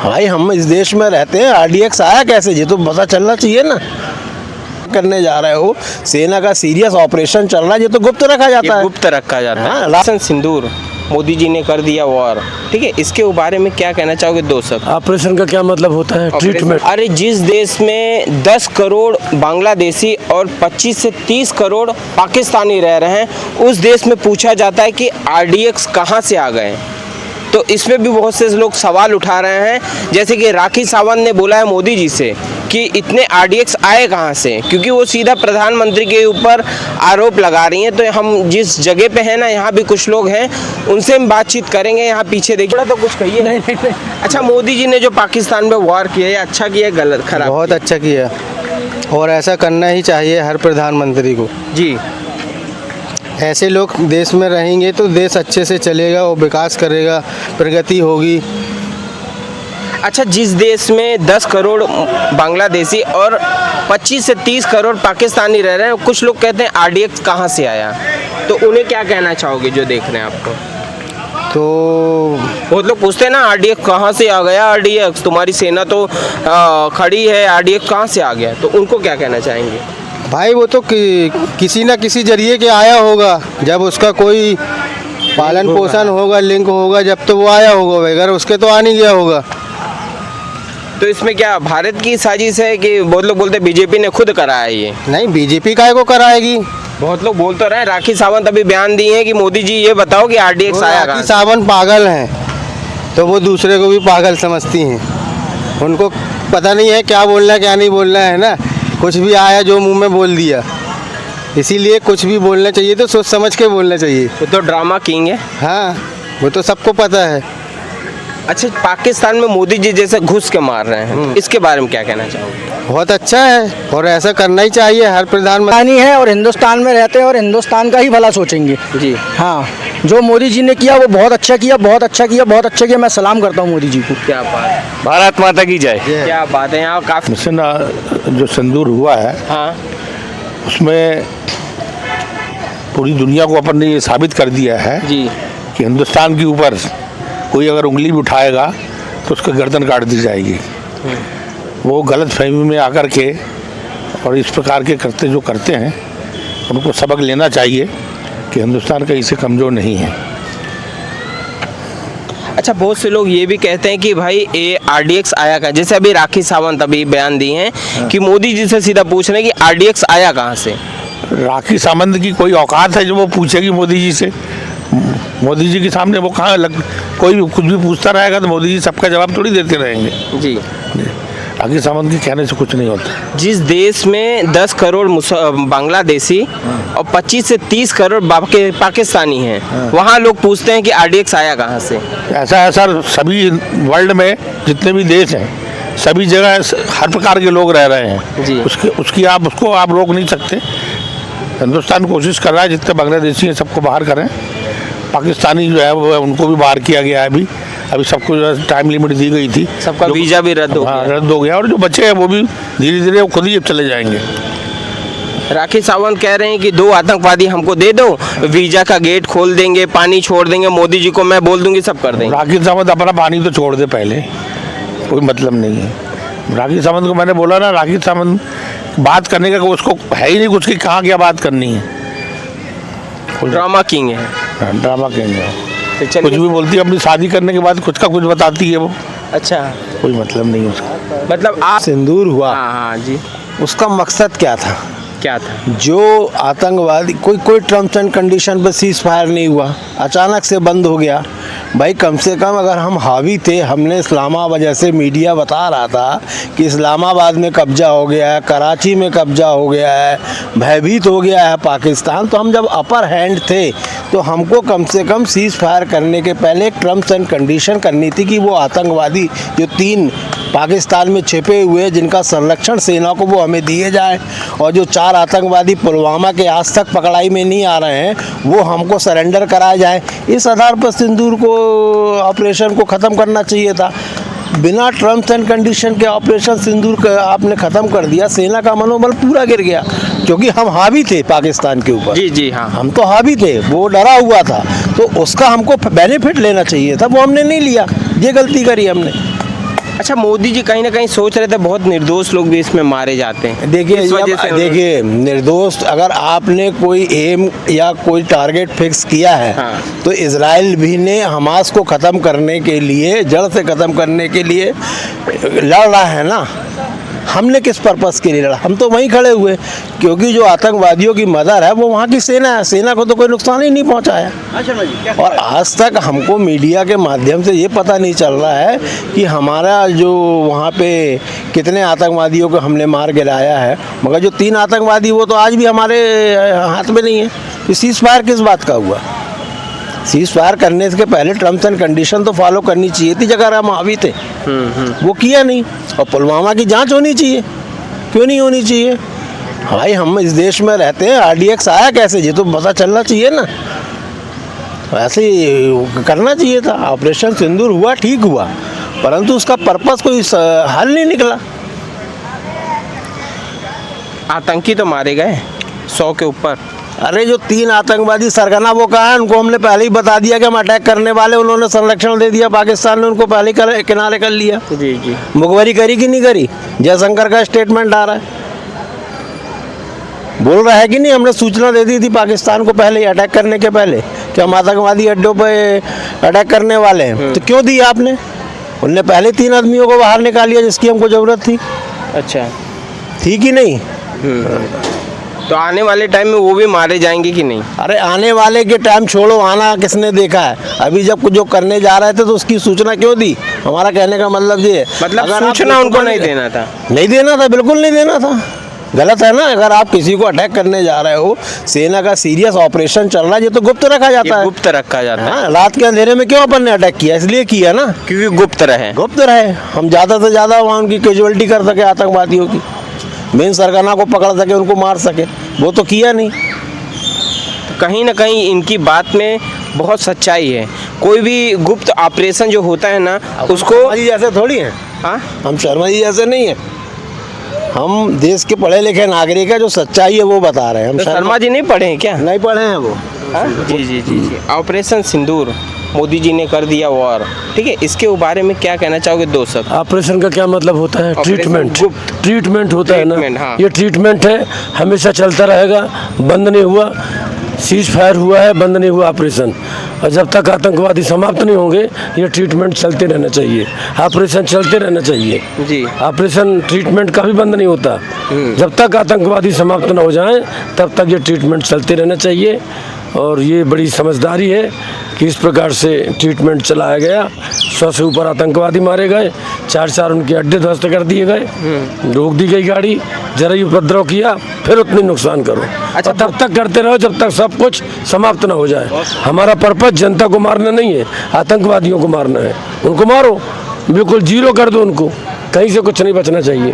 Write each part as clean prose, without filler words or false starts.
भाई हम इस देश में रहते हैं, आरडीएक्स आया कैसे, ये तो पता चलना चाहिए ना। करने जा रहे हो, सेना का सीरियस ऑपरेशन चल रहा है, ये तो गुप्त रखा जाता है। गुप्त रखा जाता है। हाँ, सिंदूर मोदी जी ने कर दिया वॉर, ठीक है, इसके बारे में क्या कहना चाहोगे? 2 शब्द। ऑपरेशन का क्या मतलब होता है? ट्रीटमेंट। अरे जिस देश में 10 करोड़ बांग्लादेशी और 25 से 30 करोड़ पाकिस्तानी रह रहे हैं, उस देश में पूछा जाता है कि आरडीएक्स कहाँ से आ गए। तो इसमें भी बहुत से लोग सवाल उठा रहे हैं, जैसे कि राखी सावंत ने बोला है मोदी जी से कि इतने आरडीएक्स आए कहाँ से, क्योंकि वो सीधा प्रधानमंत्री के ऊपर आरोप लगा रही हैं। तो हम जिस जगह पे हैं ना, यहाँ भी कुछ लोग हैं, उनसे हम बातचीत करेंगे। यहाँ पीछे देखिए, थोड़ा तो कुछ कहिए। नहीं। अच्छा, मोदी जी ने जो पाकिस्तान में वॉर किया है, अच्छा किया, गलत, खराब? बहुत अच्छा किया, और ऐसा करना ही चाहिए हर प्रधानमंत्री को जी। ऐसे लोग देश में रहेंगे तो देश अच्छे से चलेगा और विकास करेगा, प्रगति होगी। अच्छा, जिस देश में 10 करोड़ बांग्लादेशी और 25 से 30 करोड़ पाकिस्तानी रह रहे हैं, कुछ लोग कहते हैं आरडीएक्स कहाँ से आया, तो उन्हें क्या कहना चाहोगे जो देख रहे हैं आपको? तो बहुत लोग पूछते हैं ना, आरडीएक्स कहाँ से आ गया, आरडीएक्स तुम्हारी सेना तो खड़ी है, आरडीएक्स कहाँ से आ गया, तो उनको क्या कहना चाहेंगे? भाई वो तो किसी ना किसी जरिए के आया होगा, जब उसका कोई पालन पोषण होगा, लिंक होगा, जब तो वो आया होगा, बगैर उसके तो आ नहीं गया होगा। तो इसमें क्या भारत की साजिश है कि बहुत लोग बोलते हैं बीजेपी ने खुद कराया ये? नहीं, बीजेपी काहे को कराएगी? बहुत लोग बोल तो रहे हैं, राखी सावंत अभी बयान दिए हैं कि मोदी जी ये बताओ कि आरडीएक्स आया कहाँ राखी से? सावंत पागल हैं, तो वो दूसरे को भी पागल समझती हैं। उनको पता नहीं है क्या बोलना है क्या नहीं बोलना है ना, कुछ भी आया जो मुंह में बोल दिया। इसीलिए कुछ भी बोलना चाहिए तो सोच समझ के बोलना चाहिए। वो तो ड्रामा किंग है। हाँ, वो तो सबको पता है। अच्छा, पाकिस्तान में मोदी जी जैसे घुस के मार रहे हैं, इसके बारे में क्या कहना चाहोगे? बहुत अच्छा है, और ऐसा करना ही चाहिए हर प्रधानमंत्री है और हिंदुस्तान में रहते हैं और हिंदुस्तान का ही भला सोचेंगे। जी हाँ, जो मोदी जी ने किया वो बहुत अच्छा किया, बहुत अच्छा किया, बहुत अच्छा किया। मैं सलाम करता हूँ मोदी जी को। क्या बात, भारत माता की जय। क्या बात है। यहाँ काफी मुझसे ना जो सिंदूर हुआ है, हाँ, उसमें पूरी दुनिया को अपन ने ये साबित कर दिया है जी कि हिंदुस्तान के ऊपर कोई अगर उंगली भी उठाएगा तो उसका गर्दन काट दी जाएगी। वो गलत फहमी में आकर के और इस प्रकार के जो करते हैं, उनको सबक लेना चाहिए कि हिंदुस्तान कहीं से कमज़ोर नहीं है। अच्छा, बहुत से लोग ये भी कहते हैं कि भाई ये आरडीएक्स आया कहाँ, जैसे अभी राखी सावंत अभी बयान दिए हैं कि मोदी जी से सीधा पूछ रहे हैं कि आरडीएक्स आया कहाँ से। राखी सावंत की कोई औकात है जो वो पूछेगी मोदी जी से? मोदी जी के सामने वो कोई भी कुछ भी पूछता रहेगा तो मोदी जी सबका जवाब थोड़ी देते रहेंगे। जी, राखी सावंत के कहने से कुछ नहीं होता। जिस देश में 10 करोड़ बांग्लादेशी और 25 से 30 करोड़ पाकिस्तानी हैं, वहाँ लोग पूछते हैं कि आरडीएक्स आया कहाँ से। ऐसा है सर, सभी वर्ल्ड में जितने भी देश हैं, सभी जगह हर प्रकार के लोग रह रहे हैं जी। उसको आप रोक नहीं सकते। हिंदुस्तान कोशिश कर रहा है जितने बांग्लादेशी हैं सबको बाहर करें। पाकिस्तानी जो है वो उनको भी बाहर किया गया है। अभी सबको टाइम लिमिट दी गई थी, सबका वीज़ा भी रद्द हो गया। रद्द हो गया, और जो बच्चे हैं वो भी धीरे धीरे खुद ही चले जाएंगे। राखी सावंत कह रहे हैं कि 2 आतंकवादी हमको दे दो, वीज़ा का गेट खोल देंगे, पानी छोड़ देंगे, मोदी जी को मैं बोल दूंगी, सब कर देंगे। राखी सावंत अपना पानी तो छोड़ दे पहले, कोई मतलब नहीं है। राखी सावंत को मैंने बोला ना, राखी सावंत बात करने का उसको है ही नहीं कुछ कि कहाँ क्या बात करनी है। ड्रामा किंग है। ड्रामा किंग है, तो कुछ भी बोलती है। अपनी शादी करने के बाद कुछ का कुछ बताती है वो। अच्छा, कोई मतलब नहीं है उसका। मतलब आप सिंदूर हुआ, हाँ जी, उसका मकसद क्या था? क्या था? जो आतंकवादी कोई टर्म्स एंड कंडीशन पर सीज फायर नहीं हुआ, अचानक से बंद हो गया। भाई कम से कम अगर हम हावी थे, हमने इस्लामाबाद, जैसे मीडिया बता रहा था कि इस्लामाबाद में कब्जा हो गया है, कराची में कब्जा हो गया है, भयभीत हो गया है पाकिस्तान, तो हम जब अपर हैंड थे तो हमको कम से कम सीज फायर करने के पहले एक टर्म्स एंड कंडीशन करनी थी कि वो आतंकवादी जो 3 पाकिस्तान में छिपे हुए, जिनका संरक्षण सेना को, वो हमें दिए जाए, और जो 4 आतंकवादी पुलवामा के आज तक पकड़ाई में नहीं आ रहे हैं वो हमको सरेंडर कराया जाए। इस आधार पर सिंदूर को ऑपरेशन को ख़त्म करना चाहिए था। बिना टर्म्स एंड कंडीशन के ऑपरेशन सिंदूर का आपने ख़त्म कर दिया, सेना का मनोबल पूरा गिर गया, क्योंकि हम हावी थे पाकिस्तान के ऊपर। जी जी, हाँ, हम तो हावी थे, वो डरा हुआ था, तो उसका हमको बेनिफिट लेना चाहिए था, वो हमने नहीं लिया, ये गलती करी हमने। अच्छा, मोदी जी कहीं ना कहीं सोच रहे थे बहुत निर्दोष लोग भी इसमें मारे जाते हैं। देखिए इस वजह से देखिए निर्दोष, अगर आपने कोई एम या कोई टारगेट फिक्स किया है हाँ। तो इजराइल भी ने हमास को ख़त्म करने के लिए, जड़ से ख़त्म करने के लिए लड़ रहा है ना। हमने किस पर्पस के लिए लड़ा? हम तो वहीं खड़े हुए, क्योंकि जो आतंकवादियों की मदर है वो वहाँ की सेना है। सेना को तो कोई नुकसान ही नहीं पहुँचाया। और आज तक हमको मीडिया के माध्यम से ये पता नहीं चल रहा है कि हमारा जो वहाँ पे कितने आतंकवादियों को हमने मार गिराया है। मगर जो 3 आतंकवादी वो तो आज भी हमारे हाथ में नहीं है। तो सीज़ फायर किस बात का हुआ? सीज़ फायर करने से पहले टर्म्स एंड कंडीशन तो फॉलो करनी चाहिए थी, अगर हम हावी थे। वो किया नहीं। और पुलवामा की जांच होनी चाहिए, क्यों नहीं होनी चाहिए? भाई हम इस देश में रहते हैं, RDX आया कैसे, ये तो पता चलना चाहिए ना। ऐसे ही करना चाहिए था। ऑपरेशन सिंदूर हुआ, ठीक हुआ, परंतु उसका पर्पस कोई हल नहीं निकला। आतंकी तो मारे गए 100 के ऊपर। अरे जो 3 आतंकवादी सरगना वो कहा है, उनको हमने पहले ही बता दिया कि हम अटैक करने वाले, उन्होंने संरक्षण दे दिया। पाकिस्तान ने उनको पहले किनारे कर लिया। जी जी। मुखबरी करी कि नहीं करी? जयशंकर का स्टेटमेंट आ रहा है, बोल रहा है कि नहीं, हमने सूचना दे दी थी पाकिस्तान को पहले ही, अटैक करने के पहले, कि हम आतंकवादी अड्डों पे अटैक करने वाले हैं। तो क्यों दी आपने? उनने पहले 3 आदमियों को बाहर निकाल लिया जिसकी हमको ज़रूरत थी। अच्छा, थी कि नहीं? तो आने वाले टाइम में वो भी मारे जाएंगे कि नहीं? अरे आने वाले के टाइम छोड़ो, आना किसने देखा है? अभी जब कुछ जो करने जा रहे थे तो उसकी सूचना क्यों दी? हमारा कहने का मतलब ये है, मतलब अगर आप सूचना उनको नहीं देना था। नहीं देना था, बिल्कुल नहीं देना था। गलत है ना। अगर आप किसी को अटैक करने जा रहे हो, सेना का सीरियस ऑपरेशन चल रहा है, ये तो गुप्त रखा जाता है। गुप्त रखा जाता है। हाँ, रात के अंधेरे में क्यों अपन ने अटैक किया? इसलिए किया ना, क्योंकि गुप्त रहे। गुप्त रहे, हम ज़्यादा से ज़्यादा वहाँ उनकी कैजुअलिटी कर सके, आतंकवादियों की मेन सरगना को पकड़ सके, उनको मार सके। वो तो किया नहीं। कहीं ना कहीं इनकी बात में बहुत सच्चाई है। कोई भी गुप्त ऑपरेशन जो होता है ना, उसको शर्मा जी जैसे थोड़ी हैं। हाँ, हम शर्मा जी जैसे नहीं है। हम देश के पढ़े लिखे नागरिक है, जो सच्चाई है वो बता रहे हैं। हम तो शर्मा जी नहीं पढ़े हैं क्या? नहीं पढ़े हैं वो। हाँ? जी जी जी जी। ऑपरेशन सिंदूर मोदी जी ने कर दिया वॉर, ठीक है, इसके बारे में क्या कहना चाहोगे? 2 शब्द। ऑपरेशन का क्या मतलब होता है? Operation treatment. गुप्त। ट्रीटमेंट होता है ट्रीटमेंट, ना। हाँ। ये ट्रीटमेंट है, हमेशा चलता रहेगा, बंद नहीं हुआ। सीज फायर हुआ है, बंद नहीं हुआ ऑपरेशन। और जब तक आतंकवादी समाप्त नहीं होंगे, ये ट्रीटमेंट चलते रहना चाहिए, ऑपरेशन चलते रहना चाहिए। जी। ऑपरेशन ट्रीटमेंट का भी बंद नहीं होता। जब तक आतंकवादी समाप्त न हो जाएं, तब तक ये ट्रीटमेंट चलते रहना चाहिए। और ये बड़ी समझदारी है कि इस प्रकार से ट्रीटमेंट चलाया गया। 100 से ऊपर आतंकवादी मारे गए, 4 उनके अड्डे ध्वस्त कर दिए गए, रोक दी गई गाड़ी, जरा ही उपद्रव किया, फिर उतनी नुकसान करो। अच्छा, और तब तक करते रहो जब तक सब कुछ समाप्त ना हो जाए। हमारा पर्पस जनता को मारना नहीं है, आतंकवादियों को मारना है। उनको मारो, बिल्कुल जीरो कर दो उनको, कहीं से कुछ नहीं बचना चाहिए।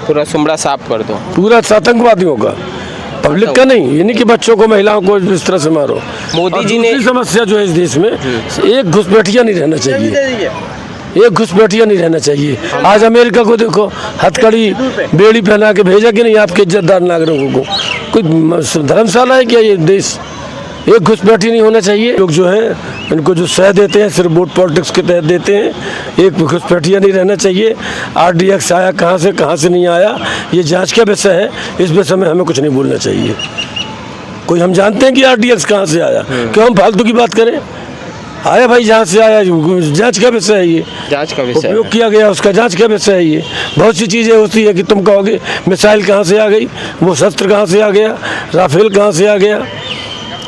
पूरा सुमड़ा साफ कर दो। पूरा आतंकवादियों का, पब्लिक का नहीं। ये नहीं कि बच्चों को, महिलाओं को इस तरह से मारो। मोदी जी ने दूसरी समस्या जो है इस देश में, एक घुसपैठिया नहीं रहना चाहिए। एक घुसपैठिया नहीं रहना चाहिए। आज अमेरिका को देखो, हथकड़ी बेड़ी पहना के भेजा कि नहीं आपके इज्जतदार नागरिकों को। कोई धर्मशाला है क्या ये देश? एक घुसपैठी नहीं होना चाहिए। लोग जो है इनको जो सह देते हैं सिर्फ वोट पॉलिटिक्स के तहत देते हैं। एक घुसपैठिया नहीं रहना चाहिए। RDX आया कहाँ से नहीं आया, ये जांच का विषय है। इस विषय में हमें कुछ नहीं बोलना चाहिए। कोई हम जानते हैं कि RDX कहाँ से आया, क्यों हम फालतू की बात करें? आया भाई, जहाँ से आया, जांच का विषय है। ये जांच का विषय उपयोग किया गया, उसका जांच का विषय है। ये बहुत सी चीज़ें होती है कि तुम कहोगे मिसाइल कहाँ से आ गई, वो शस्त्र कहाँ से आ गया, राफेल कहाँ से आ गया।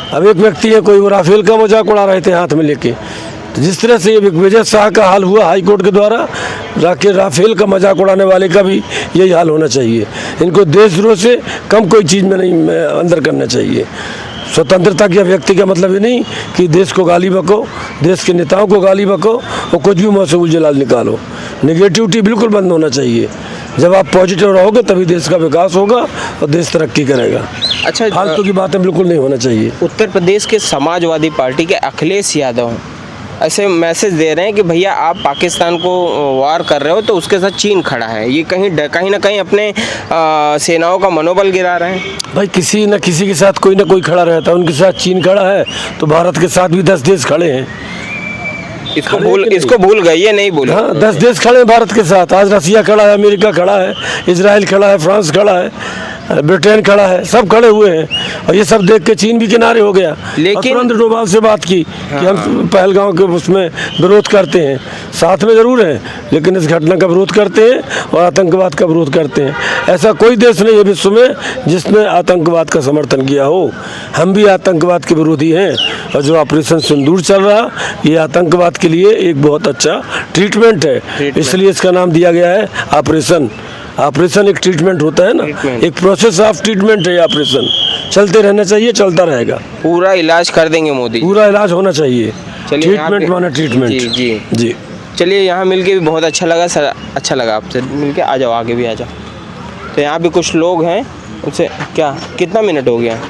अब एक व्यक्ति है, कोई वो राफेल का मजाक उड़ा रहे थे हाथ में लेके। तो जिस तरह से ये विजय शाह का हाल हुआ हाई कोर्ट के द्वारा, राफेल का मजाक उड़ाने वाले का भी यही हाल होना चाहिए। इनको देशद्रोह से कम कोई चीज़ में नहीं अंदर करना चाहिए। स्वतंत्रता की अभिव्यक्ति का मतलब ये नहीं कि देश को गाली बको, देश के नेताओं को गाली बको और कुछ भी मुँह से उलझलाल निकालो। नेगेटिविटी बिल्कुल बंद होना चाहिए। जब आप पॉजिटिव रहोगे तभी देश का विकास होगा और देश तरक्की करेगा। अच्छा, फालतू की बातें बिल्कुल नहीं होना चाहिए। उत्तर प्रदेश के समाजवादी पार्टी के अखिलेश यादव ऐसे मैसेज दे रहे हैं कि भैया आप पाकिस्तान को वार कर रहे हो तो उसके साथ चीन खड़ा है। ये कहीं ना कहीं अपने सेनाओं का मनोबल गिरा रहे हैं। भाई किसी न किसी के साथ कोई ना कोई खड़ा रहता है। उनके साथ चीन खड़ा है तो भारत के साथ भी 10 देश खड़े हैं। इसको भूल गए, ये नहीं भूले। हाँ, 10 देश खड़े हैं भारत के साथ। आज रसिया खड़ा है, अमेरिका खड़ा है, इजराइल खड़ा है, फ्रांस खड़ा है, ब्रिटेन खड़ा है, सब खड़े हुए हैं। और ये सब देख के चीन भी किनारे हो गया। लेकिन तुरंत डोभाल से बात की कि हम पहलगांव के उसमें विरोध करते हैं, साथ में जरूर है, लेकिन इस घटना का विरोध करते हैं और आतंकवाद का विरोध करते हैं। ऐसा कोई देश नहीं है विश्व में जिसने आतंकवाद का समर्थन किया हो। हम भी आतंकवाद के विरोधी हैं, और जो ऑपरेशन सिंदूर चल रहा, ये आतंकवाद के लिए एक बहुत अच्छा ट्रीटमेंट है। इसलिए इसका नाम दिया गया है ऑपरेशन। ऑपरेशन एक ट्रीटमेंट होता है ना, एक प्रोसेस ऑफ ट्रीटमेंट है। ऑपरेशन चलते रहना चाहिए, चलता रहेगा। पूरा इलाज कर देंगे मोदी। पूरा इलाज होना चाहिए। चलिए, यहाँ ट्रीटमेंट पे- माना ट्रीटमेंट। जी जी जी। चलिए, यहाँ मिलके भी बहुत अच्छा लगा सर, अच्छा लगा आपसे मिलके। आ जाओ, आगे भी आ जाओ। तो यहाँ भी कुछ लोग हैं, उनसे क्या, कितना मिनट हो गया?